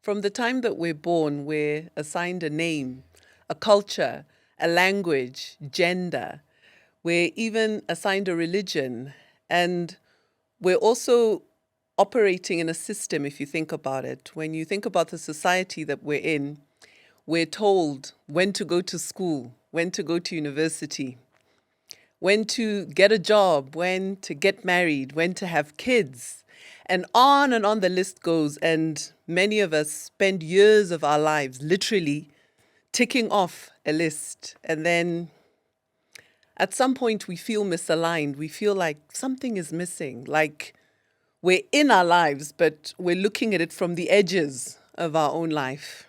From the time that we're born, we're assigned a name, a culture, a language, gender. We're even assigned a religion. And we're also operating in a system, if you think about it. When you think about the society that we're in, we're told when to go to school, when to go to university, when to get a job, when to get married, when to have kids. And on the list goes. And many of us spend years of our lives literally ticking off a list. And then at some point we feel misaligned. We feel like something is missing, like we're in our lives, but we're looking at it from the edges of our own life.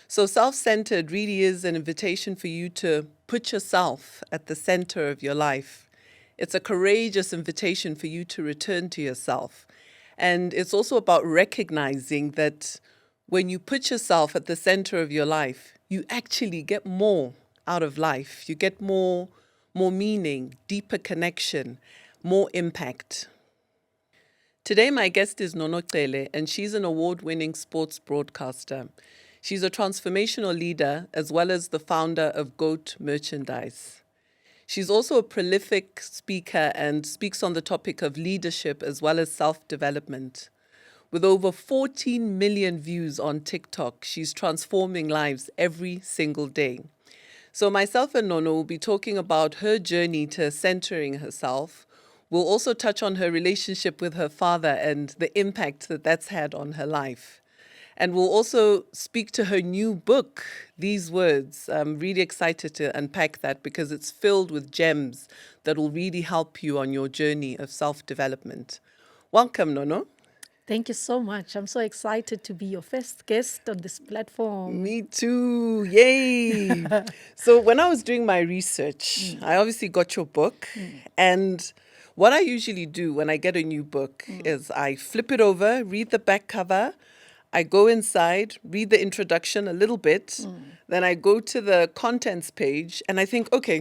So self-centered really is an invitation for you to put yourself at the center of your life. It's a courageous invitation for you to return to yourself. And it's also about recognizing that when you put yourself at the center of your life, you actually get more out of life. You get more meaning, deeper connection, more impact. Today, my guest is Nono Cele, and she's an award-winning sports broadcaster. She's a transformational leader as well as the founder of G.O.A.T merchandise. She's also a prolific speaker and speaks on the topic of leadership as well as self-development. With over 14 million views on TikTok, she's transforming lives every single day. So myself and Nono will be talking about her journey to centering herself. We'll also touch on her relationship with her father and the impact that that's had on her life. And we'll also speak to her new book, These Words. I'm really excited to unpack that because it's filled with gems that will really help you on your journey of self-development. Welcome, Nono. Thank you so much. I'm so excited to be your first guest on this platform. Me too. Yay. So when I was doing my research, I obviously got your book. And what I usually do when I get a new book is I flip it over, read the back cover. I go inside, read the introduction a little bit. Then I go to the contents page and I think, okay,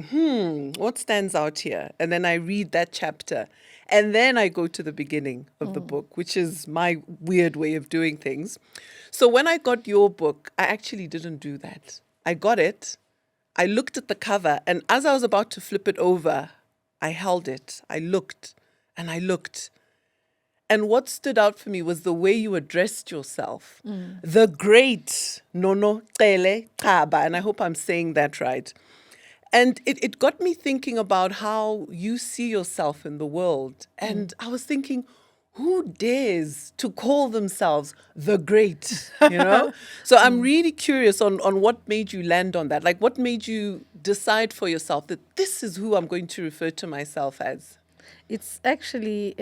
what stands out here? And then I read that chapter. And then I go to the beginning of the book, which is my weird way of doing things. So when I got your book, I actually didn't do that. I got it. I looked at the cover. And as I was about to flip it over, I held it. I looked and I looked. And what stood out for me was the way you addressed yourself. The great Nono Cele Kaba. And I hope I'm saying that right. And it got me thinking about how you see yourself in the world. And I was thinking, who dares to call themselves the great, you know? So I'm really curious on what made you land on that. Like, what made you decide for yourself that this is who I'm going to refer to myself as? It's actually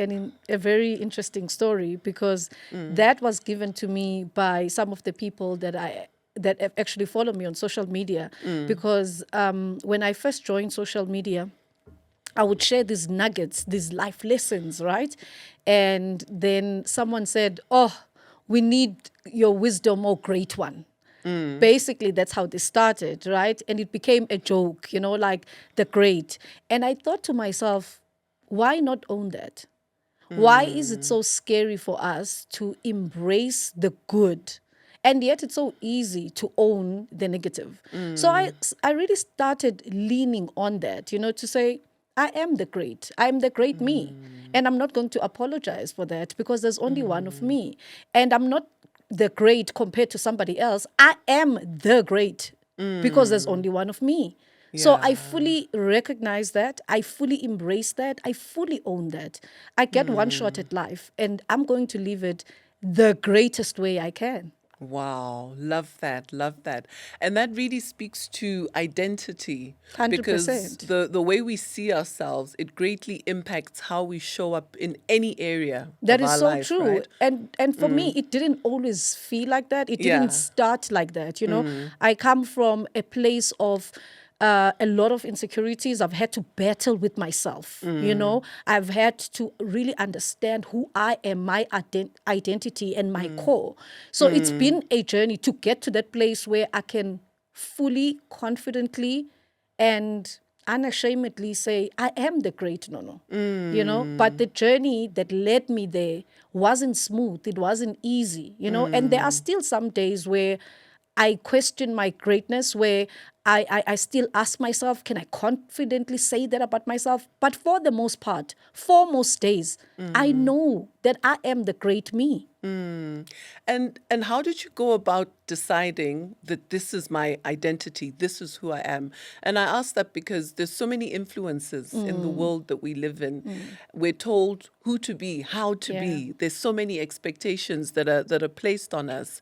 a very interesting story because that was given to me by some of the people that have actually followed me on social media. Because when I first joined social media, I would share these nuggets, these life lessons, right? And then someone said, oh, we need your wisdom, oh great one. Basically, that's how this started, right? And it became a joke, you know, like the great. And I thought to myself, why not own that? Why is it so scary for us to embrace the good? And yet it's so easy to own the negative. So I really started leaning on that, you know, to say, I am the great. I'm the great me. And I'm not going to apologize for that because there's only one of me. And I'm not the great compared to somebody else. I am the great because there's only one of me. So I fully recognize that. I fully embrace that. I fully own that. I get one shot at life and I'm going to live it the greatest way I can. Wow, love that, love that. And that really speaks to identity 100%. because the way we see ourselves, it greatly impacts how we show up in any area That of is our so life, true. right? And for me, it didn't always feel like that. It Yeah. didn't start like that, you know. I come from a place of a lot of insecurities. I've had to battle with myself, you know. I've had to really understand who I am, my identity and my core. So it's been a journey to get to that place where I can fully, confidently, and unashamedly say, I am the great Nono, but the journey that led me there wasn't smooth. It wasn't easy, and there are still some days where I question my greatness, where I still ask myself, can I confidently say that about myself? But for the most part, for most days, I know that I am the great me. And how did you go about deciding that this is my identity, this is who I am? And I ask that because there's so many influences in the world that we live in. We're told who to be, how to be. There's so many expectations that are placed on us.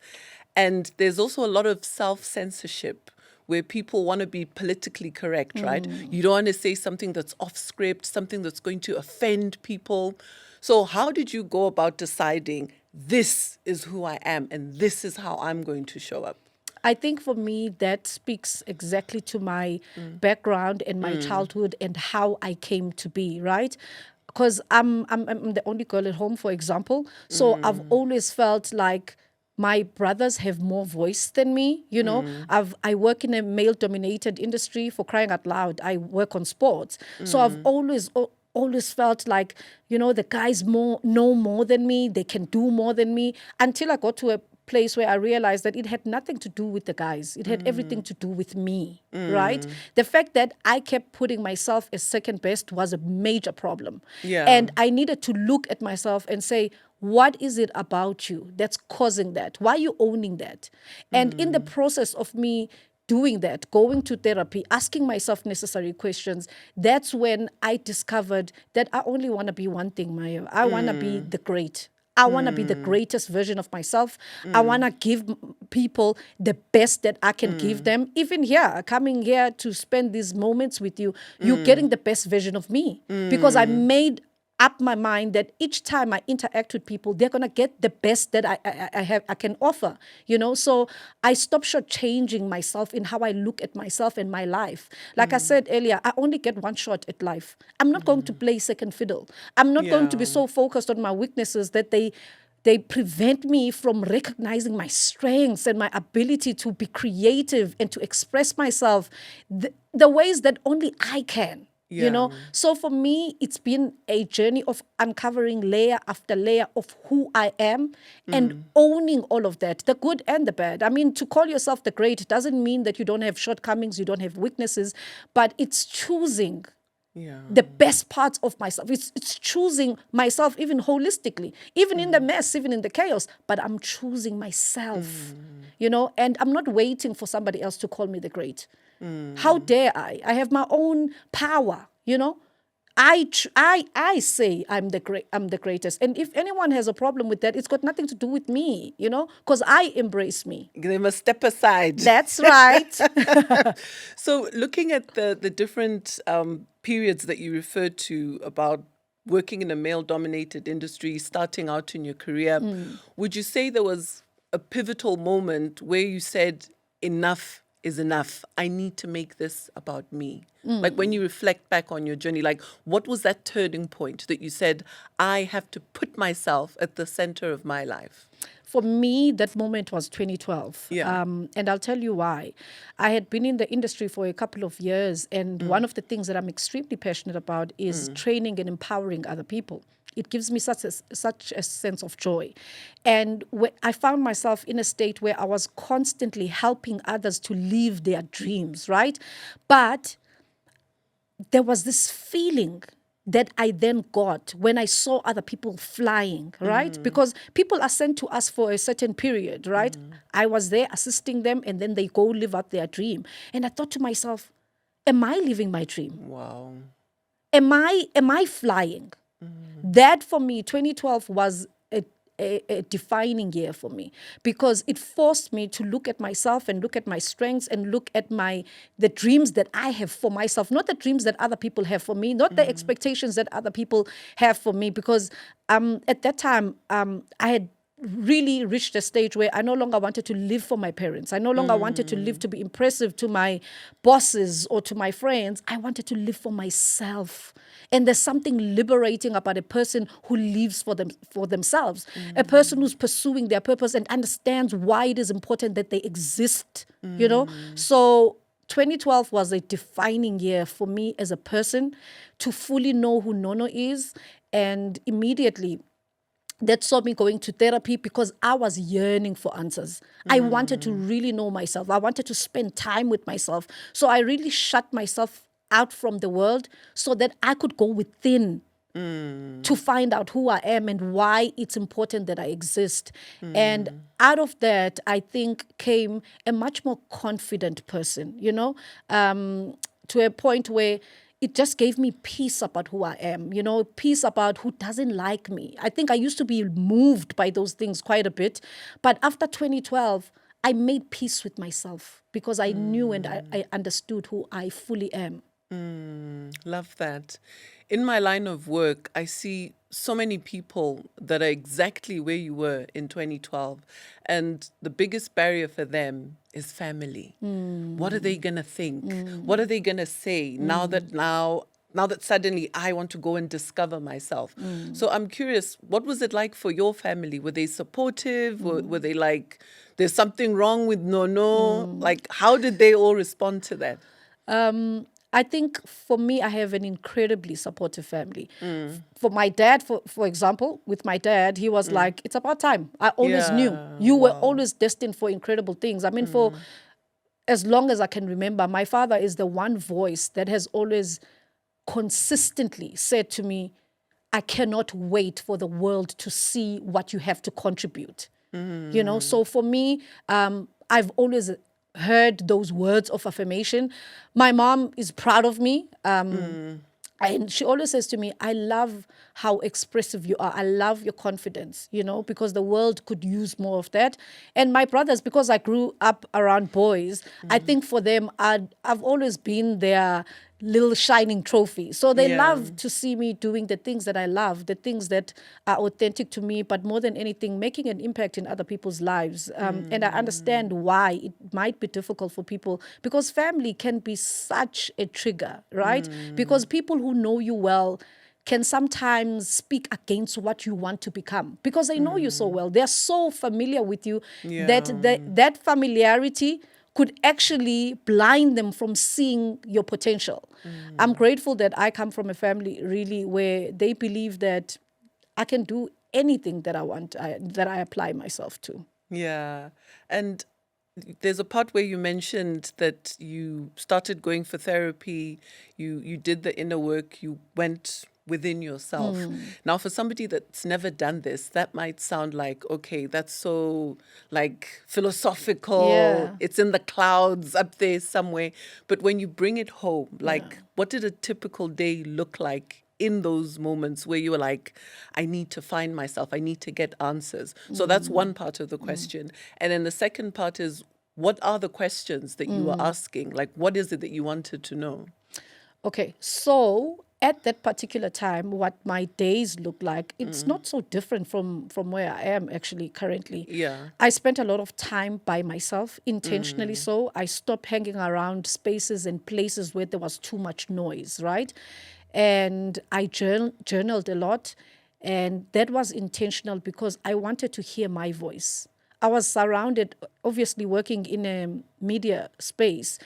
And there's also a lot of self-censorship where people want to be politically correct, right? You don't want to say something that's off script, something that's going to offend people. So how did you go about deciding this is who I am and this is how I'm going to show up? I think for me, that speaks exactly to my background and my childhood and how I came to be, right? Because I'm the only girl at home, for example. So I've always felt like my brothers have more voice than me. I work in a male-dominated industry, for crying out loud. I work on sports. So I've always felt like, the guys know more than me. They can do more than me, until I got to a place where I realized that it had nothing to do with the guys. It had everything to do with me, right? The fact that I kept putting myself as second best was a major problem. Yeah. And I needed to look at myself and say, what is it about you that's causing that? Why are you owning that? And in the process of me doing that, going to therapy, asking myself necessary questions, that's when I discovered that I only want to be one thing, Maiyo. I want to be the great. I want to be the greatest version of myself. I want to give people the best that I can give them. Even here, coming here to spend these moments with you, you're getting the best version of me. Because I made up my mind that each time I interact with people, they're gonna get the best that I can offer. So I stopped shortchanging myself in how I look at myself and my life. Like I said earlier, I only get one shot at life. I'm not going to play second fiddle. I'm not going to be so focused on my weaknesses that they prevent me from recognizing my strengths and my ability to be creative and to express myself the ways that only I can. So for me, it's been a journey of uncovering layer after layer of who I am and owning all of that, the good and the bad. I mean, to call yourself the great doesn't mean that you don't have shortcomings, you don't have weaknesses, but it's choosing the best parts of myself. It's choosing myself even holistically, even in the mess, even in the chaos, but I'm choosing myself, and I'm not waiting for somebody else to call me the great. How dare I? I have my own power, I say I'm the greatest. And if anyone has a problem with that, it's got nothing to do with me, because I embrace me. They must step aside. That's right. So looking at the different periods that you referred to about working in a male-dominated industry, starting out in your career, would you say there was a pivotal moment where you said, enough is enough. I need to make this about me. Like when you reflect back on your journey, like what was that turning point that you said, I have to put myself at the center of my life? For me, that moment was 2012. Yeah. And I'll tell you why. I had been in the industry for a couple of years, and one of the things that I'm extremely passionate about is training and empowering other people. It gives me such a sense of joy. And I found myself in a state where I was constantly helping others to live their dreams, right? But there was this feeling that I then got when I saw other people flying, right? Because people are sent to us for a certain period, right? I was there assisting them, and then they go live out their dream. And I thought to myself, am I living my dream? Wow. Am I flying? That for me, 2012 was a defining year for me, because it forced me to look at myself and look at my strengths and look at the dreams that I have for myself, not the dreams that other people have for me, not the expectations that other people have for me. Because at that time, I had really reached a stage where I no longer wanted to live for my parents. I no longer wanted to live to be impressive to my bosses or to my friends. I wanted to live for myself. And there's something liberating about a person who lives for themselves, a person who's pursuing their purpose and understands why it is important that they exist, So 2012 was a defining year for me as a person to fully know who Nono is. And immediately that saw me going to therapy because I was yearning for answers. I wanted to really know myself. I wanted to spend time with myself. So I really shut myself out from the world so that I could go within to find out who I am and why it's important that I exist. And out of that, I think came a much more confident person, to a point where it just gave me peace about who I am, peace about who doesn't like me. I think I used to be moved by those things quite a bit. But after 2012, I made peace with myself because I knew and I understood who I fully am. Love that. In my line of work, I see so many people that are exactly where you were in 2012. And the biggest barrier for them is family. What are they going to think? What are they going to say now that suddenly I want to go and discover myself? So I'm curious, what was it like for your family? Were they supportive? Were they like, there's something wrong with Nono? Like, how did they all respond to that? I think for me, I have an incredibly supportive family. For my dad, for example, with my dad, he was like, it's about time. I always knew you were always destined for incredible things. I mean, for as long as I can remember, my father is the one voice that has always consistently said to me, I cannot wait for the world to see what you have to contribute. So for me, I've always heard those words of affirmation. My mom is proud of me. And she always says to me, I love how expressive you are. I love your confidence, because the world could use more of that. And my brothers, because I grew up around boys, I think for them, I've always been their little shining trophy. So they love to see me doing the things that I love, the things that are authentic to me, but more than anything, making an impact in other people's lives. And I understand why it might be difficult for people because family can be such a trigger, right? Because people who know you well can sometimes speak against what you want to become because they know you so well. They're so familiar with you that familiarity could actually blind them from seeing your potential. I'm grateful that I come from a family really where they believe that I can do anything that I want, that I apply myself to. Yeah. And there's a part where you mentioned that you started going for therapy, you did the inner work, you went within yourself. Now, for somebody that's never done this, that might sound like, okay, that's so like philosophical. Yeah. It's in the clouds up there somewhere. But when you bring it home, like what did a typical day look like in those moments where you were like, I need to find myself, I need to get answers? So that's one part of the question. And then the second part is, what are the questions that you were asking? Like, what is it that you wanted to know? Okay, so at that particular time, what my days look like, it's not so different from where I am actually currently. Yeah. I spent a lot of time by myself, intentionally so. I stopped hanging around spaces and places where there was too much noise, right? And I journaled a lot, and that was intentional because I wanted to hear my voice. I was surrounded, obviously working in a media space,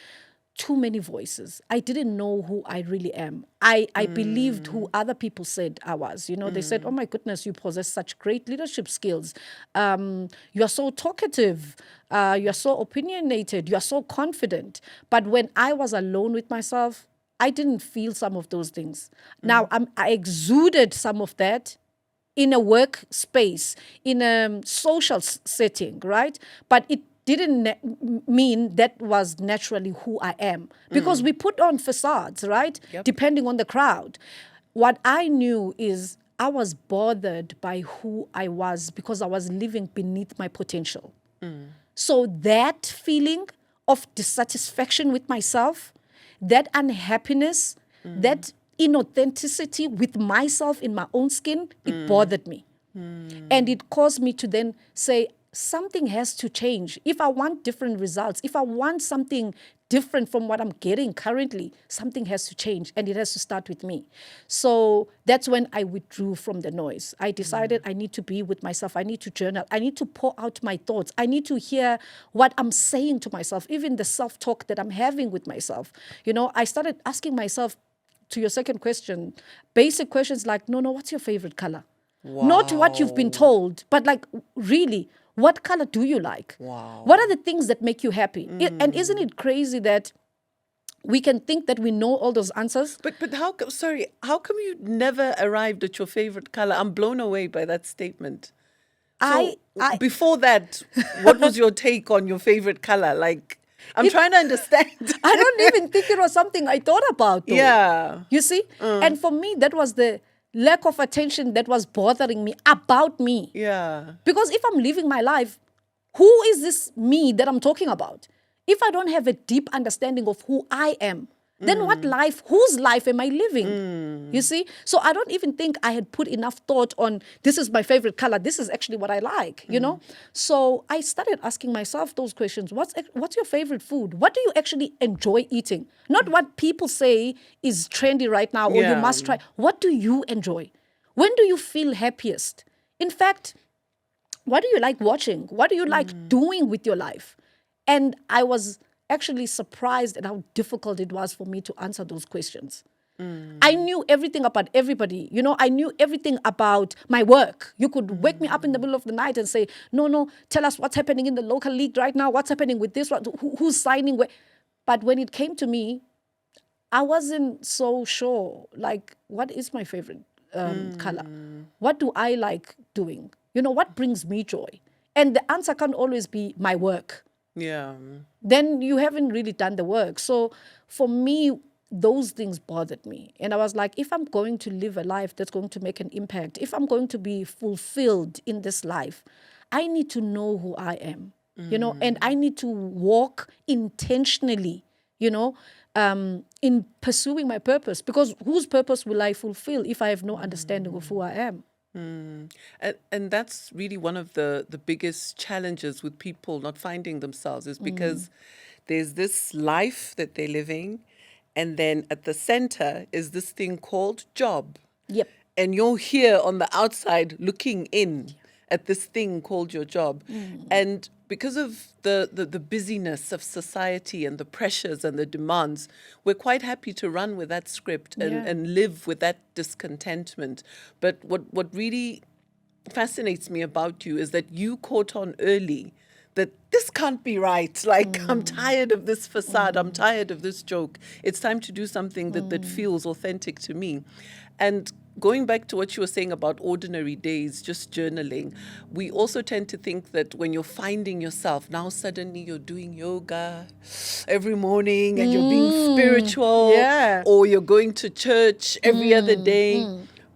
too many voices. I didn't know who I really am. I believed who other people said I was. They said, oh my goodness, you possess such great leadership skills. You are so talkative. You are so opinionated. You are so confident. But when I was alone with myself, I didn't feel some of those things. Now, I exuded some of that in a work space, in a social setting, right? But it didn't mean that was naturally who I am because we put on facades, right? Yep. Depending on the crowd. What I knew is I was bothered by who I was because I was living beneath my potential. So that feeling of dissatisfaction with myself, that unhappiness, that inauthenticity with myself in my own skin, it bothered me. And it caused me to then say, something has to change. If I want different results, if I want something different from what I'm getting currently, something has to change, and it has to start with me. So that's when I withdrew from the noise. I decided I need to be with myself. I need to journal. I need to pour out my thoughts. I need to hear what I'm saying to myself, even the self-talk that I'm having with myself. I started asking myself, to your second question, basic questions like, no, what's your favorite color? Not what you've been Wow. told, but like, really, what color do you like? Wow. What are the things that make you happy? And isn't it crazy that we can think that we know all those answers? But how come you never arrived at your favorite color? I'm blown away by that statement. So I before that, what was your take on your favorite color? Like, I'm It- trying to understand. I don't even think it was something I thought about, though. Yeah. You see? And for me, that was the lack of attention that was bothering me about me. Yeah. Because if I'm living my life, who is this me that I'm talking about? If I don't have a deep understanding of who I am, then whose life am I living? You see? So I don't even think I had put enough thought on, this is my favorite color, this is actually what I like. So I started asking myself those questions. What's your favorite food? What do you actually enjoy eating? Not what people say is trendy right now, or you Yeah. must try. What do you enjoy? When do you feel happiest? In fact, what do you like watching? What do you like doing with your life? And I was actually surprised at how difficult it was for me to answer those questions. I knew everything about everybody. I knew everything about my work. You could wake me up in the middle of the night and say, no, tell us what's happening in the local league right now. What's happening with this? Who's signing where? But when it came to me, I wasn't so sure. Like, what is my favorite color? What do I like doing? What brings me joy? And the answer can't always be my work. Yeah. Then you haven't really done the work. So for me, those things bothered me. And I was like, if I'm going to live a life that's going to make an impact, if I'm going to be fulfilled in this life, I need to know who I am, and I need to walk intentionally, in pursuing my purpose. Because whose purpose will I fulfill if I have no understanding of who I am? And that's really one of the biggest challenges with people not finding themselves, is because there's this life that they're living, and then at the center is this thing called job. Yep. And you're here on the outside looking in at this thing called your job. And because of the busyness of society and the pressures and the demands, we're quite happy to run with that script and live with that discontentment. But what really fascinates me about you is that you caught on early that this can't be right. Like, I'm tired of this facade. I'm tired of this joke. It's time to do something that feels authentic to me. And going back to what you were saying about ordinary days, just journaling, we also tend to think that when you're finding yourself, now suddenly you're doing yoga every morning and you're being spiritual, Yeah. or you're going to church every other day.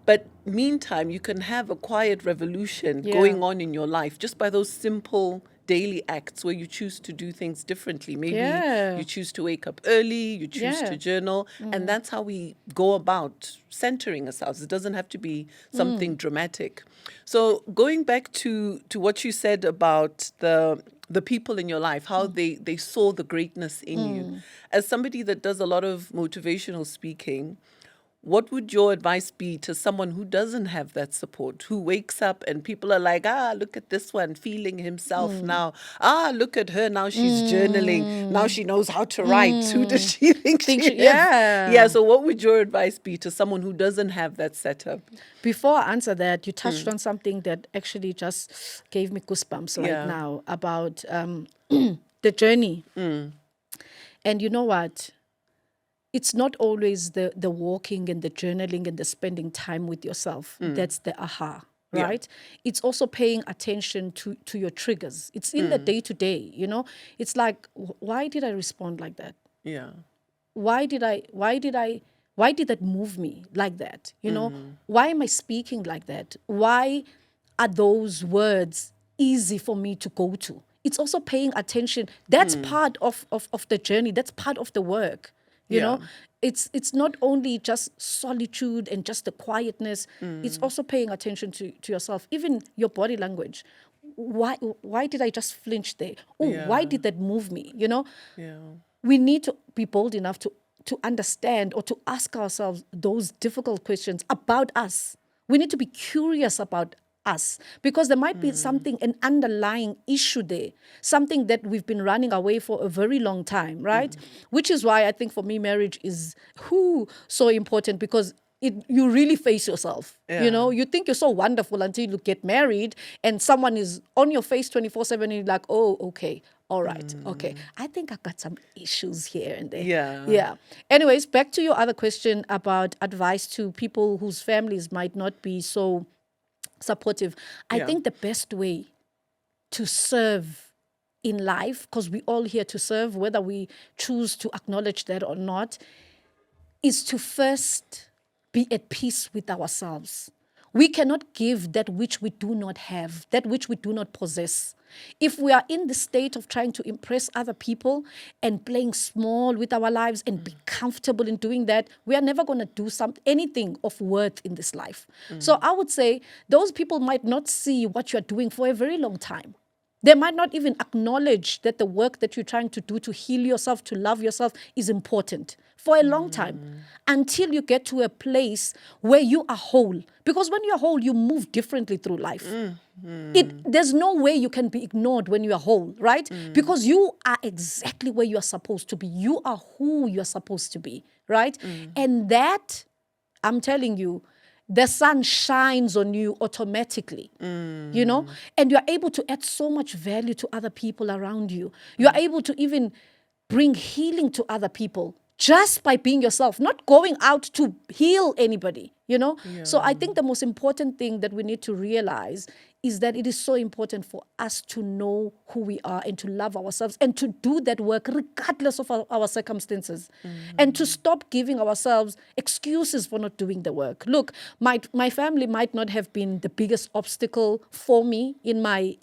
But meantime, you can have a quiet revolution going on in your life just by those simple daily acts where you choose to do things differently. Maybe you choose to wake up early, you choose to journal, and that's how we go about centering ourselves. It doesn't have to be something dramatic. So going back to what you said about the people in your life, how they saw the greatness in you. As somebody that does a lot of motivational speaking, what would your advice be to someone who doesn't have that support, who wakes up and people are like, look at this one feeling himself now. Look at her now, she's journaling. Now she knows how to write. Who does she think she is? Yeah, so what would your advice be to someone who doesn't have that setup? Before I answer that, you touched on something that actually just gave me goosebumps right now about the journey. And you know what? It's not always the walking and the journaling and the spending time with yourself. That's the aha, right? It's also paying attention to your triggers. It's in the day-to-day, It's like, why did I respond like that? Yeah. Why did that move me like that? Why am I speaking like that? Why are those words easy for me to go to? It's also paying attention. That's part of the journey. That's part of the work. You know, it's not only just solitude and just the quietness. It's also paying attention to yourself, even your body language. why did I just flinch there? Oh, why Yeah. did that move me? You know, Yeah. we need to be bold enough to understand or to ask ourselves those difficult questions about us. We need to be curious about us because there might be something, an underlying issue there, something that we've been running away for a very long time, right? Which is why I think for me, marriage is so important because you really face yourself. You Yeah. know, you think you're so wonderful until you get married and someone is on your face 24/7 and you're like, oh, okay, all right, okay. I think I've got some issues here and there. Yeah. Yeah. Anyways, back to your other question about advice to people whose families might not be so supportive. I Yeah. think the best way to serve in life, because we're all here to serve, whether we choose to acknowledge that or not, is to first be at peace with ourselves. We cannot give that which we do not have, that which we do not possess. If we are in the state of trying to impress other people and playing small with our lives and be comfortable in doing that, we are never going to do anything of worth in this life. So I would say those people might not see what you're doing for a very long time. They might not even acknowledge that the work that you're trying to do to heal yourself, to love yourself, is important for a long time until you get to a place where you are whole. Because when you're whole, you move differently through life. There's no way you can be ignored when you are whole, right? Because you are exactly where you are supposed to be. You are who you are supposed to be, right? And that, I'm telling you, the sun shines on you automatically, you know, and you're able to add so much value to other people around you. You're able to even bring healing to other people just by being yourself, not going out to heal anybody, you know? So I think the most important thing that we need to realize is that it is so important for us to know who we are and to love ourselves and to do that work regardless of our circumstances and to stop giving ourselves excuses for not doing the work. Look, my family might not have been the biggest obstacle for me in my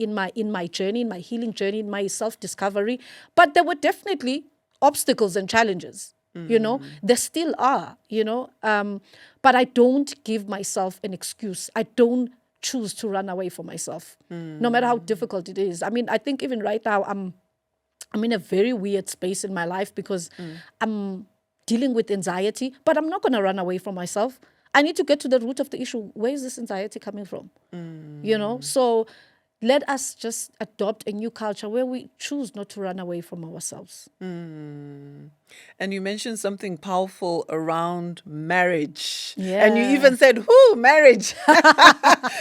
journey, in my healing journey, in my self-discovery, but there were definitely obstacles and challenges. You know, there still are, you know, but I don't give myself an excuse. I don't choose to run away from myself, no matter how difficult it is. I mean, I think even right now, I'm in a very weird space in my life because I'm dealing with anxiety, but I'm not going to run away from myself. I need to get to the root of the issue. Where is this anxiety coming from? You know, so let us just adopt a new culture where we choose not to run away from ourselves. And you mentioned something powerful around marriage. Yeah. And you even said, whoo, marriage.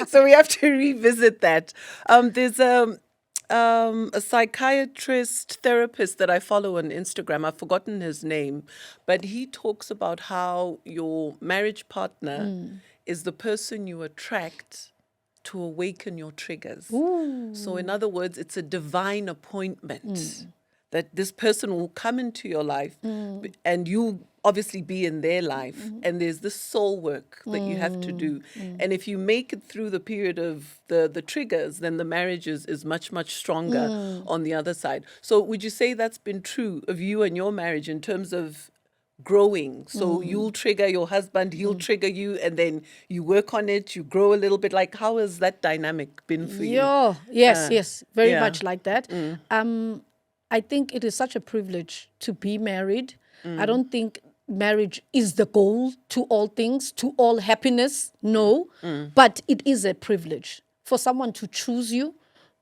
So we have to revisit that. There's a psychiatrist therapist that I follow on Instagram. I've forgotten his name, but he talks about how your marriage partner is the person you attract to awaken your triggers. So in other words, it's a divine appointment that this person will come into your life and you obviously be in their life. And there's this soul work that you have to do. And if you make it through the period of the triggers, then the marriage is much, much stronger on the other side. So would you say that's been true of you and your marriage in terms of growing? So you'll trigger your husband, he'll trigger you, and then you work on it, you grow a little bit. Like, how has that dynamic been for you? Yes, very yeah. much like that. I think it is such a privilege to be married. I don't think marriage is the goal to all things, to all happiness. No, but it is a privilege for someone to choose you,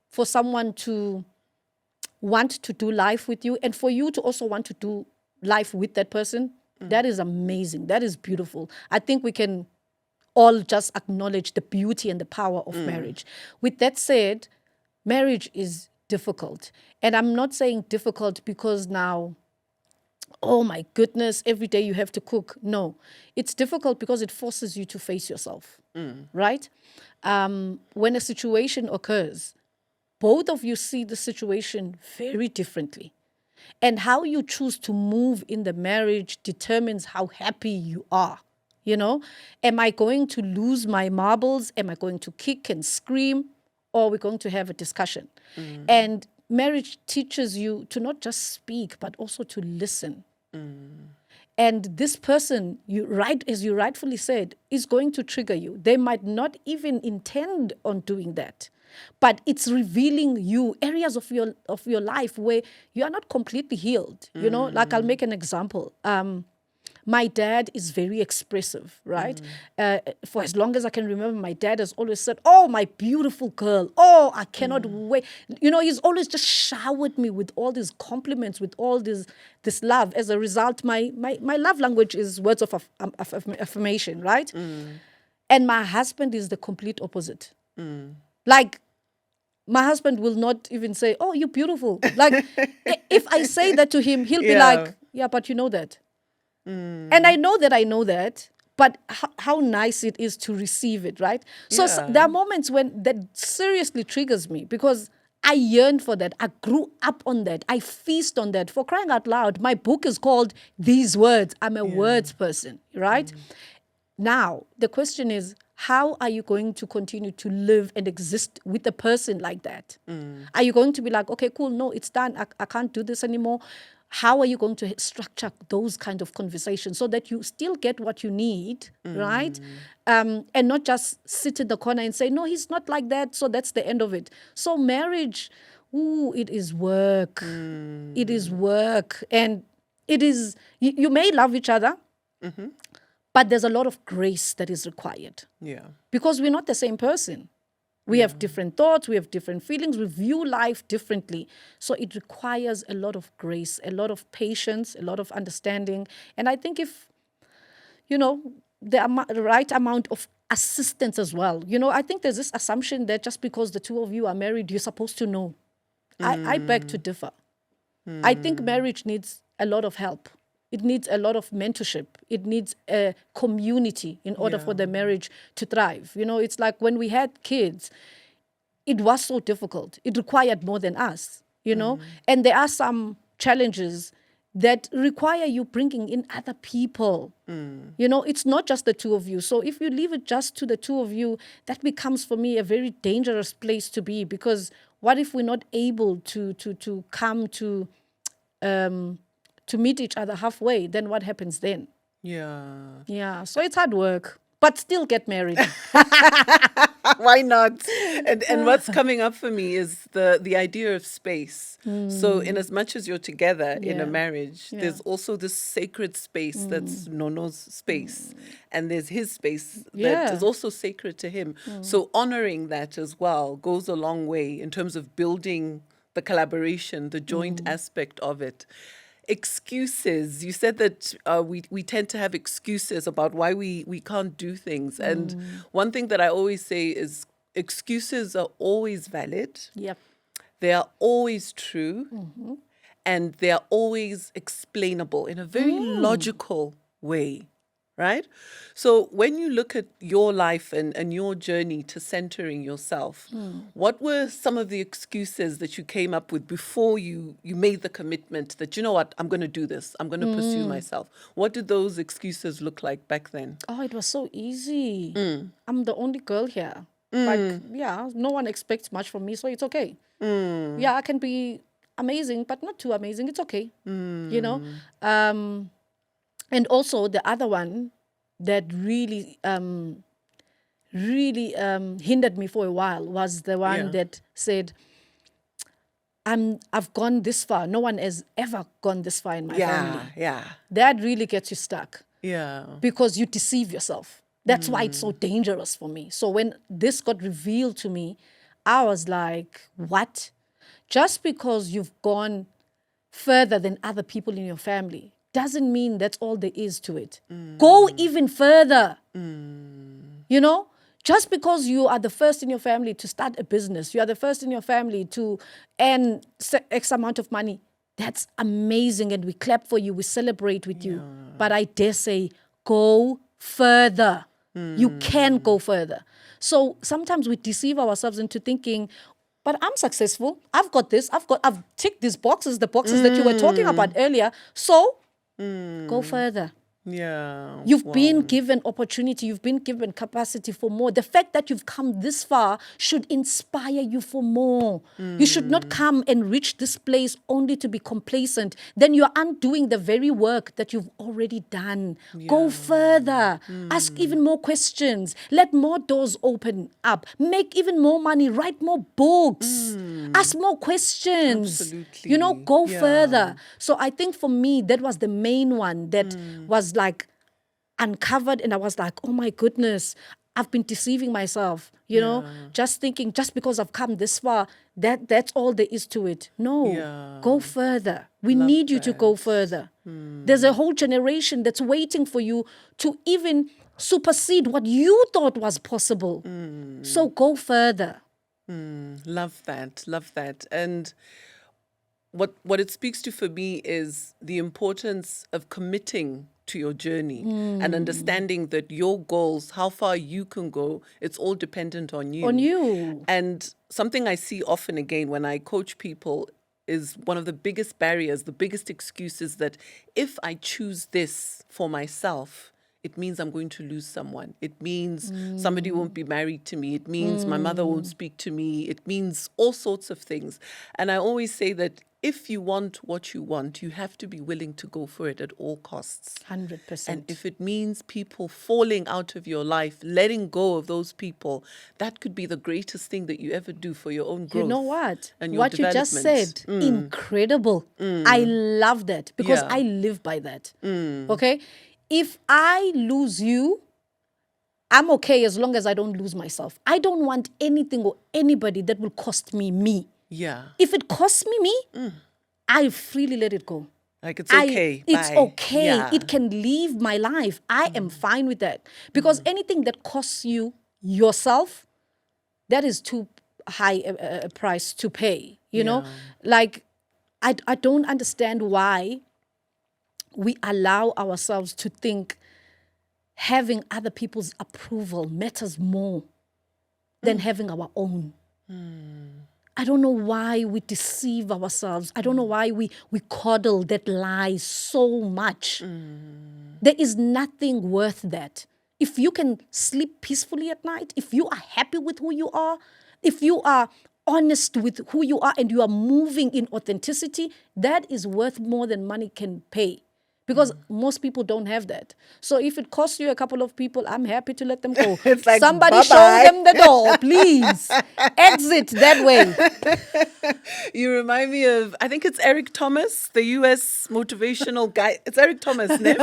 for someone to want to do life with you, and for you to also want to do life with that person. That is amazing. That is beautiful. I think we can all just acknowledge the beauty and the power of marriage. With that said, marriage is difficult. And I'm not saying difficult because now, oh my goodness, every day you have to cook. No, it's difficult because it forces you to face yourself, right? When a situation occurs, both of you see the situation very differently. And how you choose to move in the marriage determines how happy you are. You know, am I going to lose my marbles? Am I going to kick and scream? Or are we going to have a discussion? And marriage teaches you to not just speak, but also to listen. And this person, as you rightfully said, is going to trigger you. They might not even intend on doing that. but it's revealing you areas of your life where you are not completely healed. Like I'll make an example. My dad is very expressive, right? For as long as I can remember, my dad has always said, "Oh, my beautiful girl. Oh, I cannot wait." He's always just showered me with all these compliments, with all this love. As a result, my love language is words of affirmation, right? And my husband is the complete opposite. Like, my husband will not even say, "Oh, you're beautiful." Like, if I say that to him, he'll be like, "Yeah, but you know that." And I know that, but how nice it is to receive it, right? So there are moments when that seriously triggers me because I yearn for that. I grew up on that. I feast on that. For crying out loud, my book is called These Words. I'm a words person, right? Now, the question is, how are you going to continue to live and exist with a person like that? Are you going to be like, okay, cool, no, it's done. I can't do this anymore. How are you going to structure those kind of conversations so that you still get what you need, right? And not just sit in the corner and say, no, he's not like that, so that's the end of it. So marriage, it is work. It is work. And it is, you may love each other, but there's a lot of grace that is required. Yeah. Because we're not the same person. We have different thoughts, we have different feelings, we view life differently. So it requires a lot of grace, a lot of patience, a lot of understanding. And I think if, the right amount of assistance as well. I think there's this assumption that just because the two of you are married, you're supposed to know. I beg to differ. I think marriage needs a lot of help. It needs a lot of mentorship. It needs a community in order for the marriage to thrive. It's like when we had kids, it was so difficult. It required more than us, And there are some challenges that require you bringing in other people. It's not just the two of you. So if you leave it just to the two of you, that becomes for me a very dangerous place to be, because what if we're not able to come to meet each other halfway? Then what happens then? Yeah. So it's hard work, but still get married. Why not? And what's coming up for me is the idea of space. So in as much as you're together in a marriage, there's also this sacred space that's Nono's space. And there's his space that is also sacred to him. So honoring that as well goes a long way in terms of building the collaboration, the joint aspect of it. Excuses. You said that we tend to have excuses about why we can't do things. And one thing that I always say is excuses are always valid. Yep. They are always true. And they are always explainable in a very logical way. Right? So when you look at your life and your journey to centering yourself, what were some of the excuses that you came up with before you made the commitment that, you know what, I'm going to do this. I'm going to pursue myself. What did those excuses look like back then? Oh, it was so easy. I'm the only girl here. Like, no one expects much from me, so it's okay. Yeah, I can be amazing, but not too amazing. It's okay. And also the other one that really hindered me for a while was the one that said, I've gone this far. No one has ever gone this far in my family. That really gets you stuck. Because you deceive yourself. That's why it's so dangerous for me. So when this got revealed to me, I was like, what? Just because you've gone further than other people in your family doesn't mean that's all there is to it. Go even further. Just because you are the first in your family to start a business, you are the first in your family to earn X amount of money, that's amazing, and we clap for you, we celebrate with you. But I dare say, go further. You can go further. So sometimes we deceive ourselves into thinking, but I'm successful. I've got this. I've ticked these boxes, the boxes that you were talking about earlier. So go further. Yeah. You've Wow. been given opportunity. You've been given capacity for more. The fact that you've come this far should inspire you for more. You should not come and reach this place only to be complacent. Then you're undoing the very work that you've already done. Go further. Ask even more questions. Let more doors open up. Make even more money. Write more books. Ask more questions. Absolutely. You know, go Yeah. further. So I think for me, that was the main one that was like uncovered, and I was like, oh my goodness, I've been deceiving myself, you know, just thinking just because I've come this far, that's all there is to it. No, Yeah. go further. We Love need you to go that. further. There's a whole generation that's waiting for you to even supersede what you thought was possible. So go further. Love that. Love that. And what it speaks to for me is the importance of committing to your journey and understanding that your goals, how far you can go, it's all dependent on you. On you. And something I see often again when I coach people is one of the biggest barriers, the biggest excuse is that if I choose this for myself, it means I'm going to lose someone. It means somebody won't be married to me. It means my mother won't speak to me. It means all sorts of things. And I always say that if you want what you want, you have to be willing to go for it at all costs. 100%. And if it means people falling out of your life, letting go of those people, that could be the greatest thing that you ever do for your own growth. You know what? And your What you just development. said, incredible. I love that because Yeah. I live by that. Okay? If I lose you, I'm okay as long as I don't lose myself. I don't want anything or anybody that will cost me. Yeah. If it costs me, I freely let it go. Like it's okay. It's Bye. okay. Yeah. It can leave my life. I am fine with that. Because anything that costs you yourself, that is too high a price to pay. You know? Like, I don't understand why we allow ourselves to think having other people's approval matters more than having our own. I don't know why we deceive ourselves. I don't know why we coddle that lie so much. There is nothing worth that. If you can sleep peacefully at night, if you are happy with who you are, if you are honest with who you are and you are moving in authenticity, that is worth more than money can pay. Because most people don't have that. So if it costs you a couple of people, I'm happy to let them go. It's like, somebody bye-bye. show them the door, please. Exit that way. You remind me of, I think it's Eric Thomas, the US motivational guy. It's Eric Thomas, ne?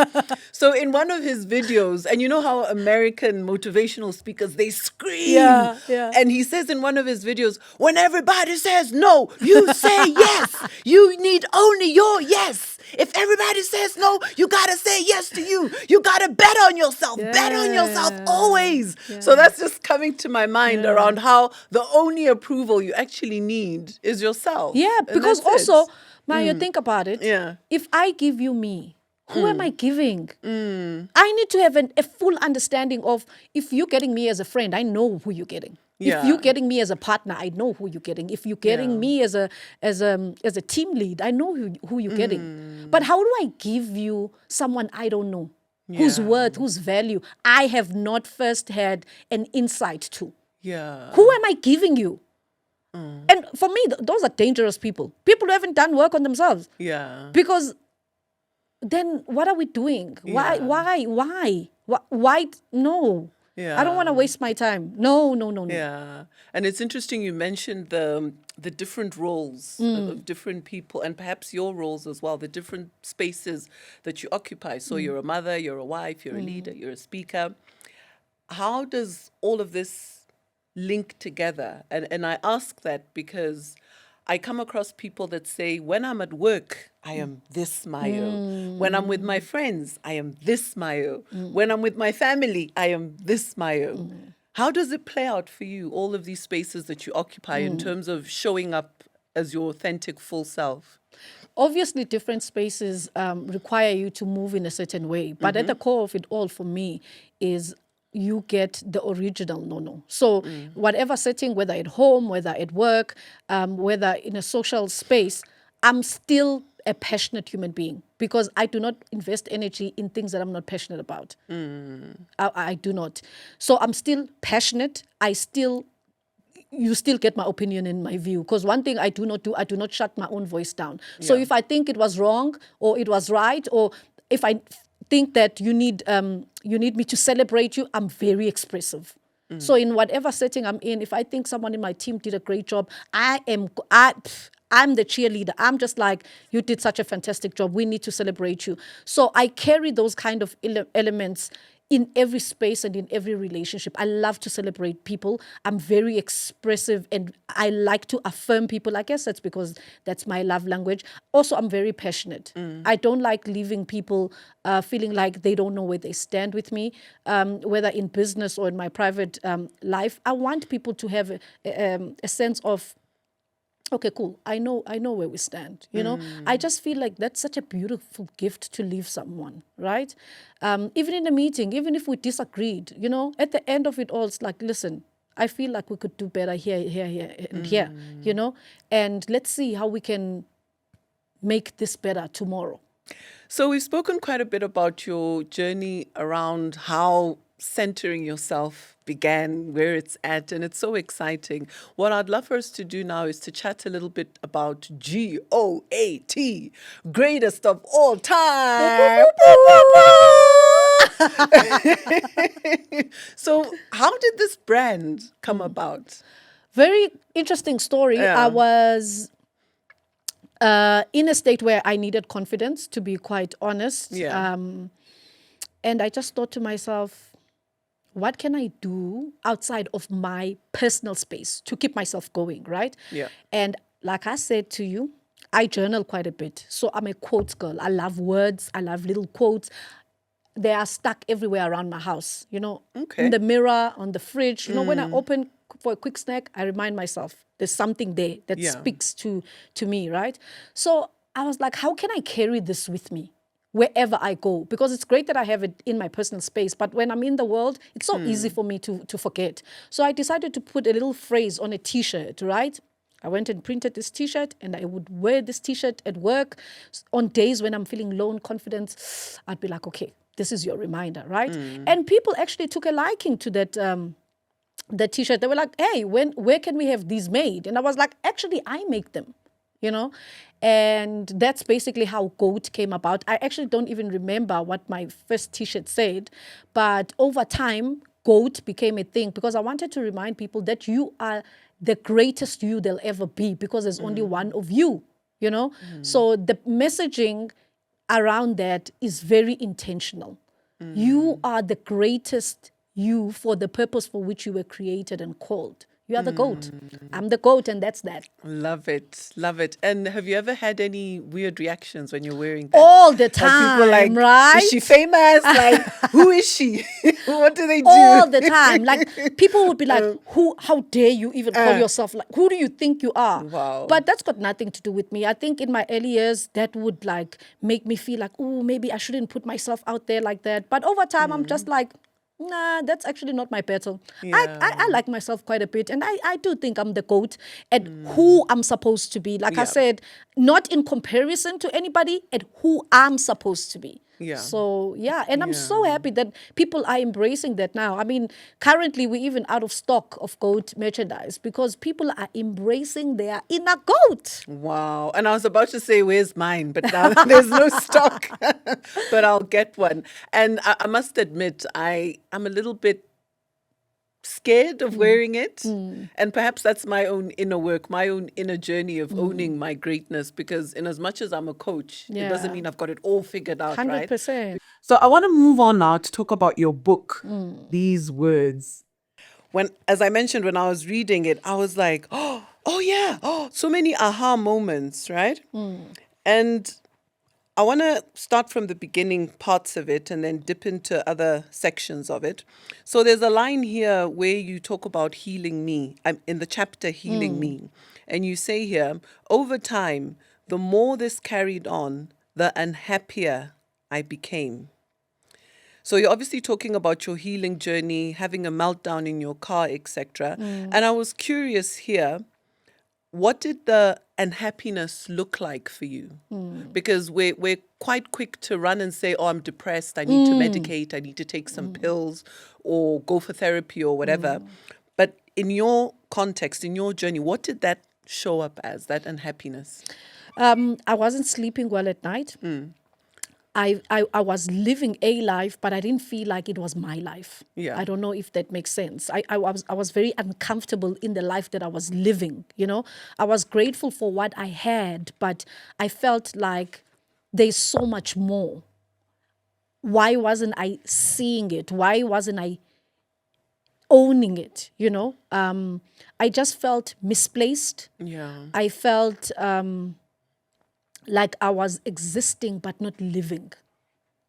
So in one of his videos, and you know how American motivational speakers, they scream. Yeah. And he says in one of his videos, when everybody says no, you say yes. You need only your yes. If everybody says no, you got to say yes to you. You got to bet on yourself. Bet on yourself always. So that's just coming to my mind around how the only approval you actually need is yourself. Yeah, And because that's it. also, Maiyo, think about it. Yeah. If I give you me, who am I giving? I need to have a full understanding of, if you're getting me as a friend, I know who you're getting. Yeah. If you're getting me as a partner, I know who you're getting. If you're getting me as a team lead, I know who you're getting. But how do I give you someone I don't know? Whose worth, whose value I have not first had an insight to? Yeah. Who am I giving you? And for me, those are dangerous people. People who haven't done work on themselves. Yeah. Because then what are we doing? Why? No. Yeah. I don't want to waste my time. No. Yeah, and it's interesting you mentioned the different roles of different people, and perhaps your roles as well, the different spaces that you occupy. So you're a mother, you're a wife, you're a leader, you're a speaker. How does all of this link together? And I ask that because I come across people that say, when I'm at work, I am this Maiyo. When I'm with my friends, I am this Maiyo. When I'm with my family, I am this Maiyo. How does it play out for you, all of these spaces that you occupy in terms of showing up as your authentic full self? Obviously, different spaces require you to move in a certain way. But at the core of it all, for me, is you get the original Nono. So whatever setting, whether at home, whether at work, whether in a social space, I'm still a passionate human being, because I do not invest energy in things that I'm not passionate about. I do not. So I'm still passionate. You still get my opinion and my view, because one thing I do not do, I do not shut my own voice down. So if I think it was wrong or it was right, or if I think that you need me to celebrate you, I'm very expressive. So in whatever setting I'm in, if I think someone in my team did a great job, I'm the cheerleader. I'm just like, you did such a fantastic job. We need to celebrate you. So I carry those kind of elements in every space and in every relationship. I love to celebrate people. I'm very expressive and I like to affirm people. I guess that's because that's my love language. Also, I'm very passionate. I don't like leaving people feeling like they don't know where they stand with me, whether in business or in my private life. I want people to have a sense of, okay, cool. I know where we stand. I just feel like that's such a beautiful gift to leave someone, right? Even in a meeting, even if we disagreed, at the end of it all, it's like, listen, I feel like we could do better here, and here, and let's see how we can make this better tomorrow. So we've spoken quite a bit about your journey around how centering yourself began, where it's at, and it's so exciting. What I'd love for us to do now is to chat a little bit about G.O.A.T, greatest of all time. So how did this brand come about? Very interesting story. Yeah. I was in a state where I needed confidence, to be quite honest. Yeah. And I just thought to myself, what can I do outside of my personal space to keep myself going, right? Yeah. And like I said to you, I journal quite a bit. So I'm a quotes girl. I love words. I love little quotes. They are stuck everywhere around my house, Okay. in the mirror, on the fridge. When I open for a quick snack, I remind myself there's something there that speaks to me, right? So I was like, how can I carry this with me wherever I go? Because it's great that I have it in my personal space, but when I'm in the world, it's so easy for me to forget. So I decided to put a little phrase on a T-shirt, right? I went and printed this T-shirt, and I would wear this T-shirt at work. On days when I'm feeling low on confidence, I'd be like, okay, this is your reminder, right? And people actually took a liking to that T-shirt. They were like, hey, where can we have these made? And I was like, actually, I make them, And that's basically how G.O.A.T came about. I actually don't even remember what my first T-shirt said, but over time, G.O.A.T became a thing because I wanted to remind people that you are the greatest you they'll ever be, because there's only one of you, So the messaging around that is very intentional. You are the greatest you for the purpose for which you were created and called. You are the G.O.A.T. I'm the G.O.A.T, and that's that. Love it. Love it. And have you ever had any weird reactions when you're wearing that? All the time, people like, right? is she famous? Like, who is she? What do they do? All the time. Like, people would be like, how dare you even call yourself, like, who do you think you are? Wow. But that's got nothing to do with me. I think in my early years, that would like make me feel like, oh, maybe I shouldn't put myself out there like that. But over time, I'm just like, nah, that's actually not my battle. Yeah. I like myself quite a bit, and I do think I'm the G.O.A.T at who I'm supposed to be. Like I said, not in comparison to anybody, at who I'm supposed to be. Yeah. So, and I'm so happy that people are embracing that now. I mean, currently we're even out of stock of G.O.A.T merchandise because people are embracing their inner G.O.A.T. Wow. And I was about to say, where's mine? But now there's no stock. But I'll get one. And I must admit, I'm a little bit scared of wearing it. And perhaps that's my own inner work, my own inner journey of owning my greatness, because in as much as I'm a coach, it doesn't mean I've got it all figured out, 100%. right? So I want to move on now to talk about your book, These Words. As I mentioned, when I was reading it, I was like, oh yeah, so many aha moments, right? And I want to start from the beginning parts of it and then dip into other sections of it. So there's a line here where you talk about healing me. I'm in the chapter Healing Me. And you say here, over time, the more this carried on, the unhappier I became. So you're obviously talking about your healing journey, having a meltdown in your car, etc. And I was curious here, what did the unhappiness look like for you? Because we're quite quick to run and say, oh, I'm depressed, I need to medicate, I need to take some pills or go for therapy or whatever. But in your context, in your journey, what did that show up as, that unhappiness? I wasn't sleeping well at night. I was living a life, but I didn't feel like it was my life. Yeah. I don't know if that makes sense. I was very uncomfortable in the life that I was living, you know. I was grateful for what I had, but I felt like there's so much more. Why wasn't I seeing it? Why wasn't I owning it, you know? I just felt misplaced. Yeah. I felt like I was existing but not living,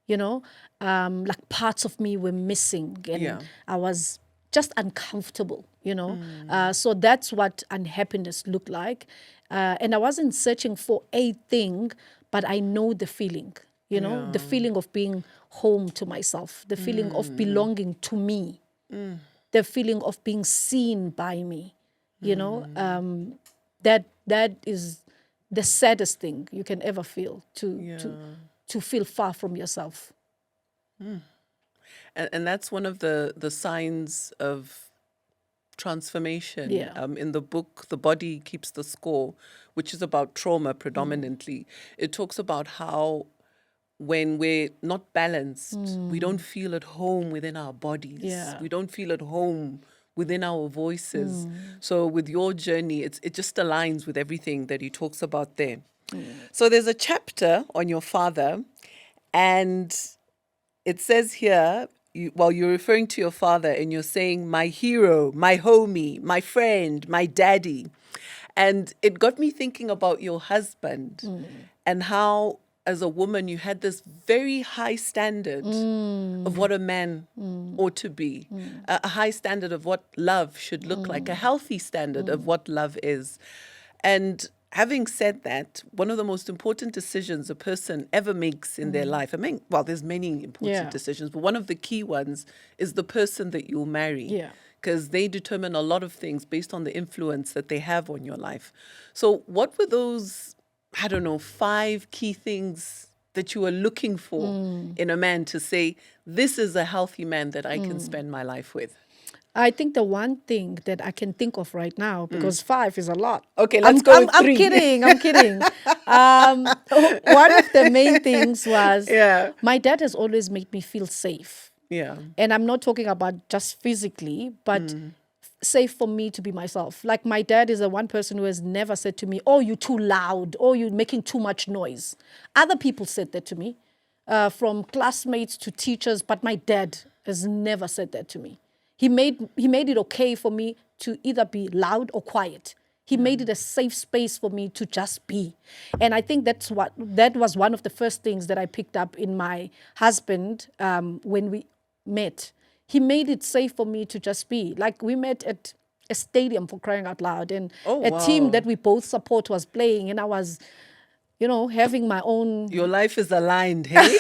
you know, like parts of me were missing, and Yeah. I was just uncomfortable, you know. So that's what unhappiness looked like. And I wasn't searching for a thing, but I know the feeling, you know, the feeling of being home to myself, the feeling of belonging to me, the feeling of being seen by me, you know. That is the saddest thing you can ever feel, to feel far from yourself. And that's one of the signs of transformation. Yeah. In the book, The Body Keeps the Score, which is about trauma predominantly, it talks about how when we're not balanced, we don't feel at home within our bodies. Yeah. We don't feel at home within our voices. So with your journey, it just aligns with everything that he talks about there. So there's a chapter on your father, and it says here, you're referring to your father and you're saying, my hero, my homie, my friend, my daddy. And it got me thinking about your husband and how, as a woman, you had this very high standard of what a man ought to be, a high standard of what love should look like, a healthy standard of what love is. And having said that, one of the most important decisions a person ever makes in their life, well, there's many important decisions, but one of the key ones is the person that you'll marry. Yeah. Because they determine a lot of things based on the influence that they have on your life. So what were those, I don't know, 5 key things that you were looking for in a man to say, this is a healthy man that I can spend my life with? I think the one thing that I can think of right now, because 5 is a lot. Okay, let's go with 3. I'm kidding. One of the main things was my dad has always made me feel safe. Yeah. And I'm not talking about just physically, but safe for me to be myself. Like, my dad is the one person who has never said to me, oh, you're too loud, or you're making too much noise. Other people said that to me, from classmates to teachers, but my dad has never said that to me. He made it okay for me to either be loud or quiet. He made it a safe space for me to just be. And I think that was one of the first things that I picked up in my husband when we met. He made it safe for me to just be. Like, we met at a stadium, for crying out loud, and team that we both support was playing, and I was, you know, having my own... Your life is aligned, hey?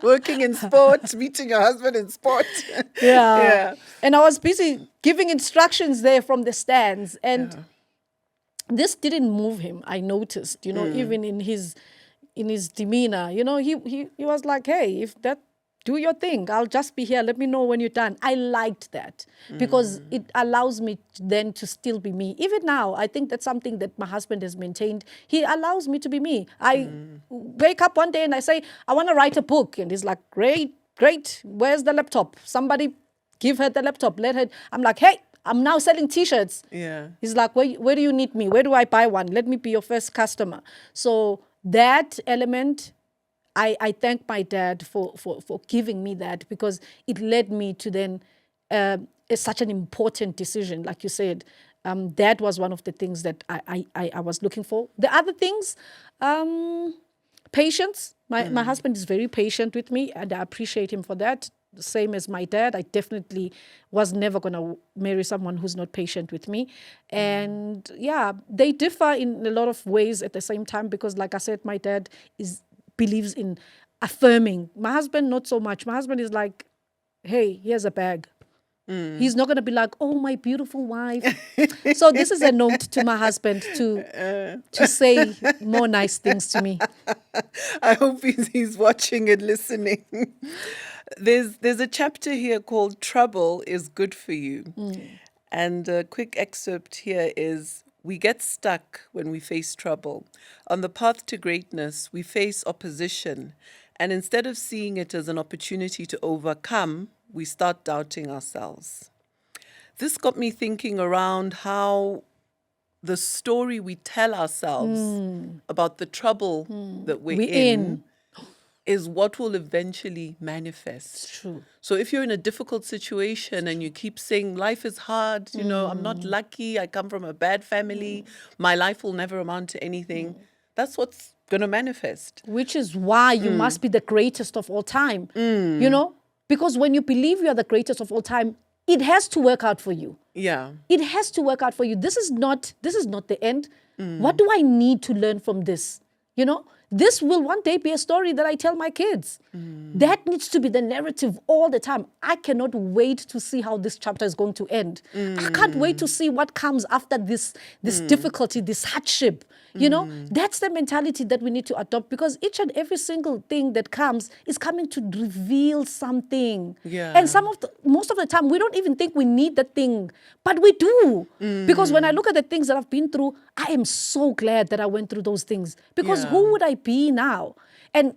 Working in sport, meeting your husband in sport. Yeah. And I was busy giving instructions there from the stands, and this didn't move him. I noticed, you know, even in his demeanor, you know, he was like, hey, if that, do your thing. I'll just be here. Let me know when you're done. I liked that because it allows me then to still be me. Even now, I think that's something that my husband has maintained. He allows me to be me. I wake up one day and I say, I want to write a book. And he's like, great. Where's the laptop? Somebody give her the laptop. Let her. I'm like, hey, I'm now selling T-shirts. Yeah. He's like, where do you need me? Where do I buy one? Let me be your first customer. So that element, I thank my dad for giving me that, because it led me to then such an important decision. Like you said, that was one of the things that I was looking for. The other things, patience. My husband is very patient with me, and I appreciate him for that. Same as my dad. I definitely was never going to marry someone who's not patient with me. And they differ in a lot of ways at the same time, because like I said, my dad believes in affirming. My husband, not so much. My husband is like, hey, here's a bag. He's not going to be like, oh, my beautiful wife. So this is a note to my husband to say more nice things to me. I hope he's watching and listening. There's a chapter here called Trouble is Good for You. And a quick excerpt here is, we get stuck when we face trouble. On the path to greatness, we face opposition. And instead of seeing it as an opportunity to overcome, we start doubting ourselves. This got me thinking around how the story we tell ourselves about the trouble that we're in is what will eventually manifest. It's true. So if you're in a difficult situation and you keep saying life is hard, I'm not lucky, I come from a bad family, my life will never amount to anything, that's what's going to manifest. Which is why you must be the greatest of all time. Because when you believe you are the greatest of all time, it has to work out for you. Yeah. It has to work out for you. This is not the end. What do I need to learn from this? This will one day be a story that I tell my kids. That needs to be the narrative all the time. I cannot wait to see how this chapter is going to end. I can't wait to see what comes after this difficulty, this hardship. That's the mentality that we need to adopt, because each and every single thing that comes is coming to reveal something. Yeah. And most of the time, we don't even think we need that thing, but we do. Because when I look at the things that I've been through, I am so glad that I went through those things, because who would I be now? And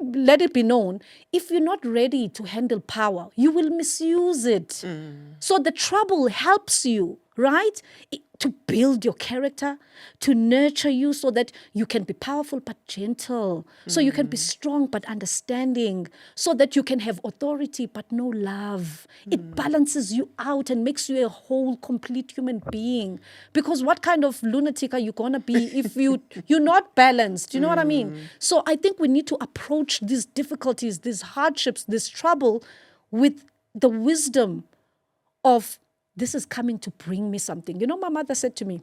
let it be known, if you're not ready to handle power, you will misuse it. So the trouble helps you, right? To build your character, to nurture you so that you can be powerful but gentle, so you can be strong but understanding, so that you can have authority but no love. It balances you out and makes you a whole, complete human being. Because what kind of lunatic are you going to be if you're not balanced? You know what I mean? So I think we need to approach these difficulties, these hardships, this trouble with the wisdom of, this is coming to bring me something. My mother said to me,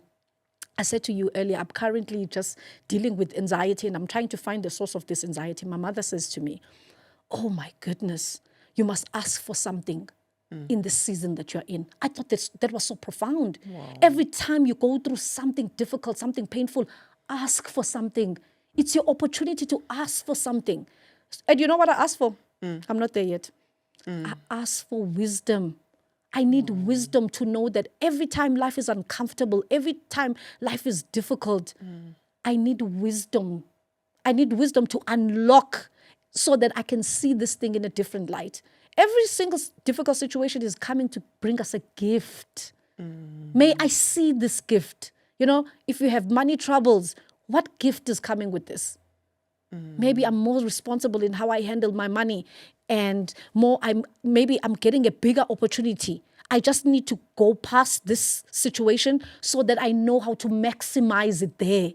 I said to you earlier, I'm currently just dealing with anxiety and I'm trying to find the source of this anxiety. My mother says to me, oh my goodness, you must ask for something in the season that you're in. I thought that was so profound. Wow. Every time you go through something difficult, something painful, ask for something. It's your opportunity to ask for something. And you know what I asked for? I'm not there yet. I asked for wisdom. I need wisdom to know that every time life is uncomfortable, every time life is difficult, I need wisdom. I need wisdom to unlock so that I can see this thing in a different light. Every single difficult situation is coming to bring us a gift. May I see this gift. If you have money troubles, what gift is coming with this? Maybe I'm more responsible in how I handle my money, and maybe I'm getting a bigger opportunity. I just need to go past this situation so that I know how to maximize it there.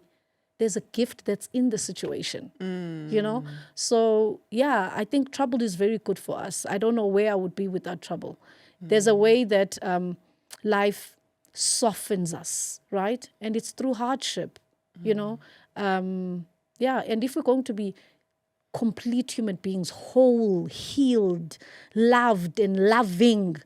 There's a gift that's in the situation, So, yeah, I think trouble is very good for us. I don't know where I would be without trouble. There's a way that life softens us, right? And it's through hardship, Yeah, and if we're going to be complete human beings, whole, healed, loved and loving,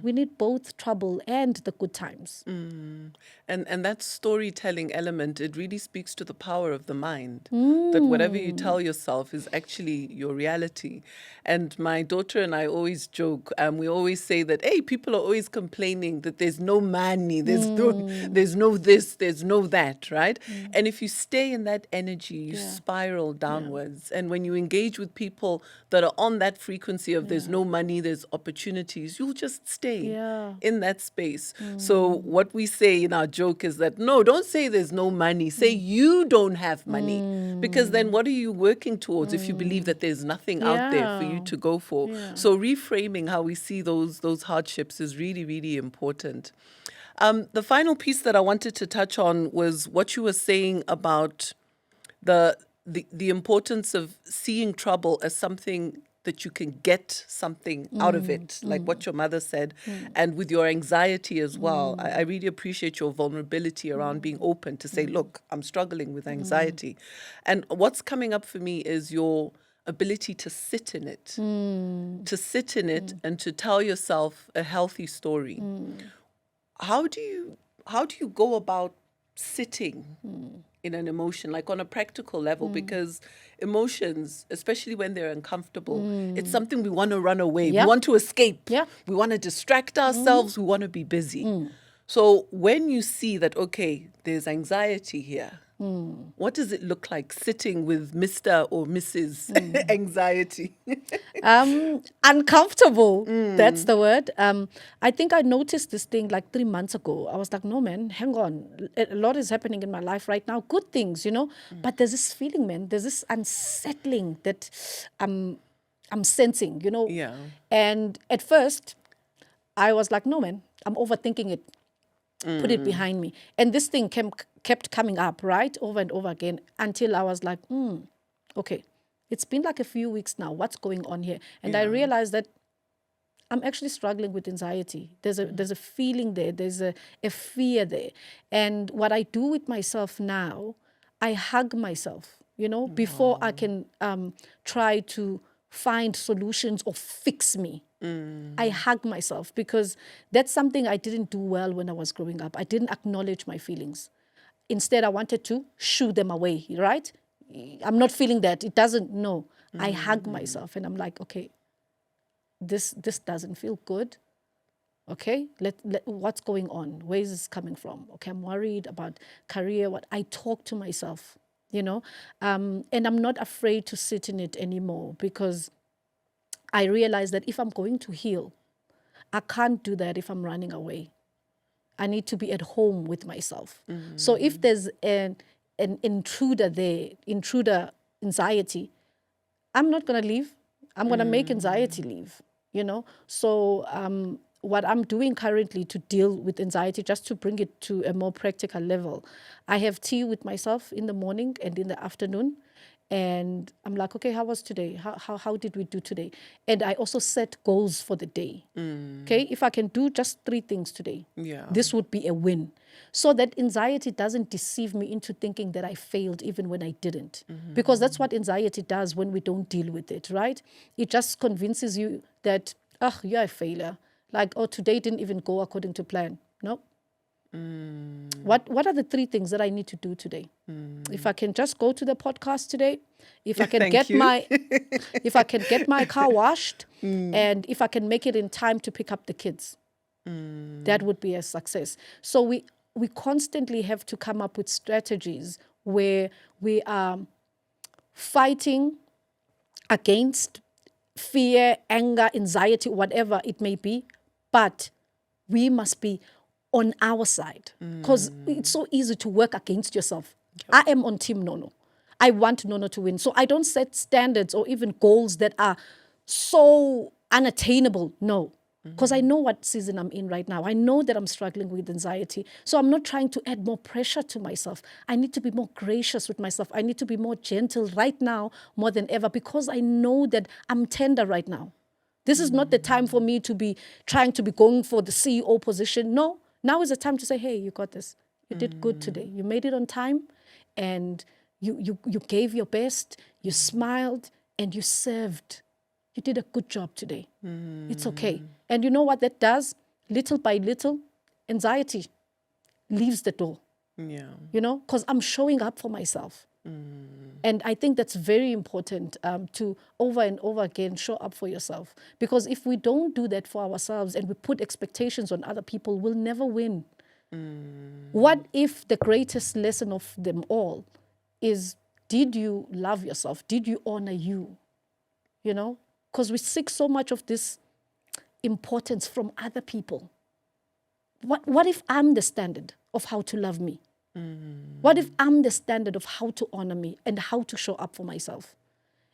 we need both trouble and the good times. And that storytelling element, it really speaks to the power of the mind. That whatever you tell yourself is actually your reality. And my daughter and I always joke, we always say that, hey, people are always complaining that there's no money, there's no this, there's no that, right? And if you stay in that energy, you spiral downwards. And when you engage with people that are on that frequency of there's no money, there's opportunities, you'll just stay in that space. So what we say in our joke is that, no, don't say there's no money. Say you don't have money. Because then what are you working towards if you believe that there's nothing out there for you to go for? So reframing how we see those hardships is really, really important. The final piece that I wanted to touch on was what you were saying about the importance of seeing trouble as something that you can get something out of it, like what your mother said, and with your anxiety as well. I really appreciate your vulnerability around being open to say, look, I'm struggling with anxiety. And what's coming up for me is your ability to sit in it, and to tell yourself a healthy story. How do you go about sitting in an emotion, like on a practical level? Because emotions, especially when they're uncomfortable, it's something we want to run away. Yeah. We want to escape. Yeah. We want to distract ourselves. We want to be busy. So when you see that, okay, there's anxiety here, what does it look like sitting with Mr. or Mrs. Anxiety? Uncomfortable. That's the word. I think I noticed this thing like 3 months ago. I was like, no, man, hang on. A lot is happening in my life right now. Good things, But there's this feeling, man. There's this unsettling that I'm sensing, Yeah. And at first, I was like, no, man, I'm overthinking it. Put it behind me. And this thing kept coming up, right? Over and over again until I was like, okay, it's been like a few weeks now. What's going on here? And I realized that I'm actually struggling with anxiety. There's a feeling there. There's a fear there. And what I do with myself now, I hug myself, before I can try to find solutions or fix me. I hug myself because that's something I didn't do well when I was growing up. I didn't acknowledge my feelings. Instead, I wanted to shoo them away, right? I'm not feeling that. It doesn't, no. I hug myself and I'm like, okay, this doesn't feel good. Okay, what's going on? Where is this coming from? Okay, I'm worried about career. What I talk to myself, and I'm not afraid to sit in it anymore because I realize that if I'm going to heal, I can't do that if I'm running away. I need to be at home with myself. So if there's an intruder there, intruder anxiety, I'm not going to leave. I'm going to make anxiety leave, So what I'm doing currently to deal with anxiety, just to bring it to a more practical level, I have tea with myself in the morning and in the afternoon. And I'm like, okay, how was today? How did we do today? And I also set goals for the day. Okay, if I can do just 3 things today, this would be a win. So that anxiety doesn't deceive me into thinking that I failed even when I didn't. Because that's what anxiety does when we don't deal with it, right? It just convinces you that, you're a failure. Like, today didn't even go according to plan. No. What are the 3 things that I need to do today? If I can just go to the podcast today, if I can if I can get my car washed, and if I can make it in time to pick up the kids, that would be a success. So we constantly have to come up with strategies where we are fighting against fear, anger, anxiety, whatever it may be, but we must be on our side because it's so easy to work against yourself. I am on Team Nono. I want Nono to win. So I don't set standards or even goals that are so unattainable. No, because I know what season I'm in right now. I know that I'm struggling with anxiety. So I'm not trying to add more pressure to myself. I need to be more gracious with myself. I need to be more gentle right now more than ever because I know that I'm tender right now. This is not the time for me to be trying to be going for the CEO position. No, now is the time to say, hey, you got this. You did good today. You made it on time and you gave your best. You smiled and you served. You did a good job today. It's okay. And you know what that does? Little by little, anxiety leaves the door. Yeah. Because I'm showing up for myself. And I think that's very important to over and over again show up for yourself. Because if we don't do that for ourselves and we put expectations on other people, we'll never win. What if the greatest lesson of them all is, did you love yourself? Did you honor you? Because we seek so much of this importance from other people. What if I'm the standard of how to love me? What if I'm the standard of how to honor me and how to show up for myself?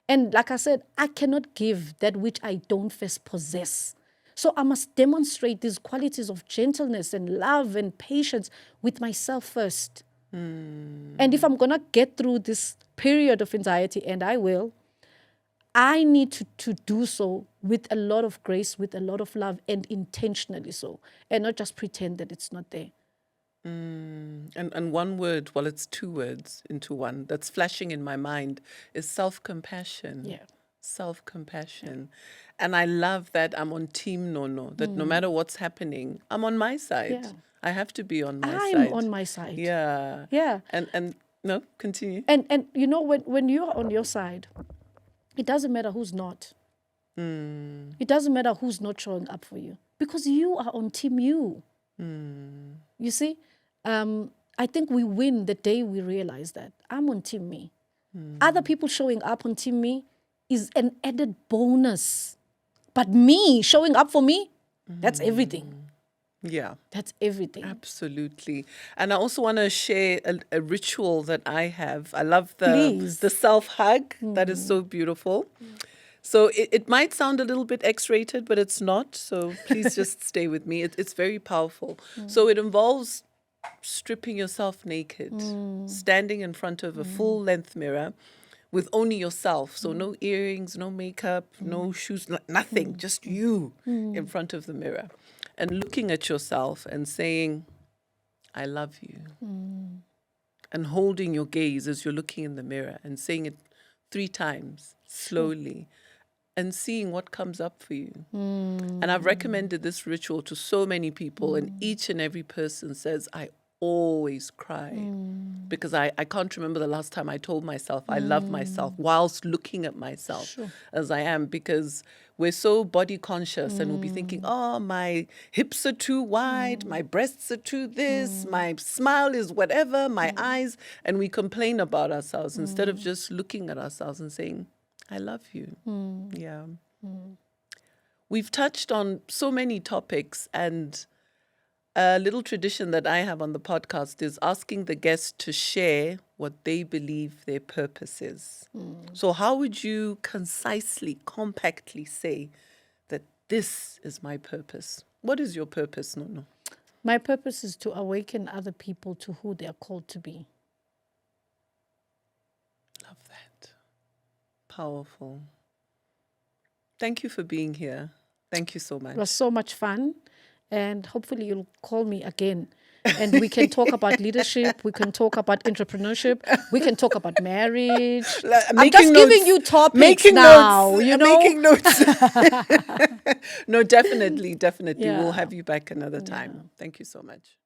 And like I said, I cannot give that which I don't first possess. So I must demonstrate these qualities of gentleness and love and patience with myself first. And if I'm going to get through this period of anxiety, and I will, I need to do so with a lot of grace, with a lot of love, and intentionally so, and not just pretend that it's not there. And one word, well, it's 2 words into one, that's flashing in my mind is self-compassion. Yeah. Self-compassion. And I love that I'm on Team Nono, that no matter what's happening, I'm on my side. Yeah. I have to be on my I'm side. on my side. Yeah. Yeah. And no, continue. And you know, when you're on your side, it doesn't matter who's not. It doesn't matter who's not showing up for you, because you are on team you. You see, I think we win the day we realize that I'm on team me. Other people showing up on team me is an added bonus. But me showing up for me, that's everything. Yeah. That's everything. Absolutely. And I also want to share a ritual that I have. I love Please. the self-hug. That is so beautiful. So it might sound a little bit X-rated, but it's not. So please just stay with me. It's very powerful. So it involves stripping yourself naked, standing in front of a full-length mirror with only yourself. So no earrings, no makeup, no shoes, nothing. Just you in front of the mirror. And looking at yourself and saying, I love you. And holding your gaze as you're looking in the mirror and saying it 3 times slowly and seeing what comes up for you. And I've recommended this ritual to so many people, and each and every person says, I always cry because I can't remember the last time I told myself I love myself whilst looking at myself as I am, because we're so body conscious and we'll be thinking, oh, my hips are too wide, my breasts are too this, my smile is whatever, my eyes, and we complain about ourselves instead of just looking at ourselves and saying, I love you. Yeah. We've touched on so many topics, and a little tradition that I have on the podcast is asking the guests to share what they believe their purpose is. So how would you concisely, compactly say that this is my purpose? What is your purpose, Nono? My purpose is to awaken other people to who they are called to be. Love that. Powerful. Thank you for being here. Thank you so much. It was so much fun. And hopefully you'll call me again. And we can talk about leadership. We can talk about entrepreneurship. We can talk about marriage. I'm just giving you topics now, you know? Making notes. No, definitely. Yeah. We'll have you back another time. Thank you so much.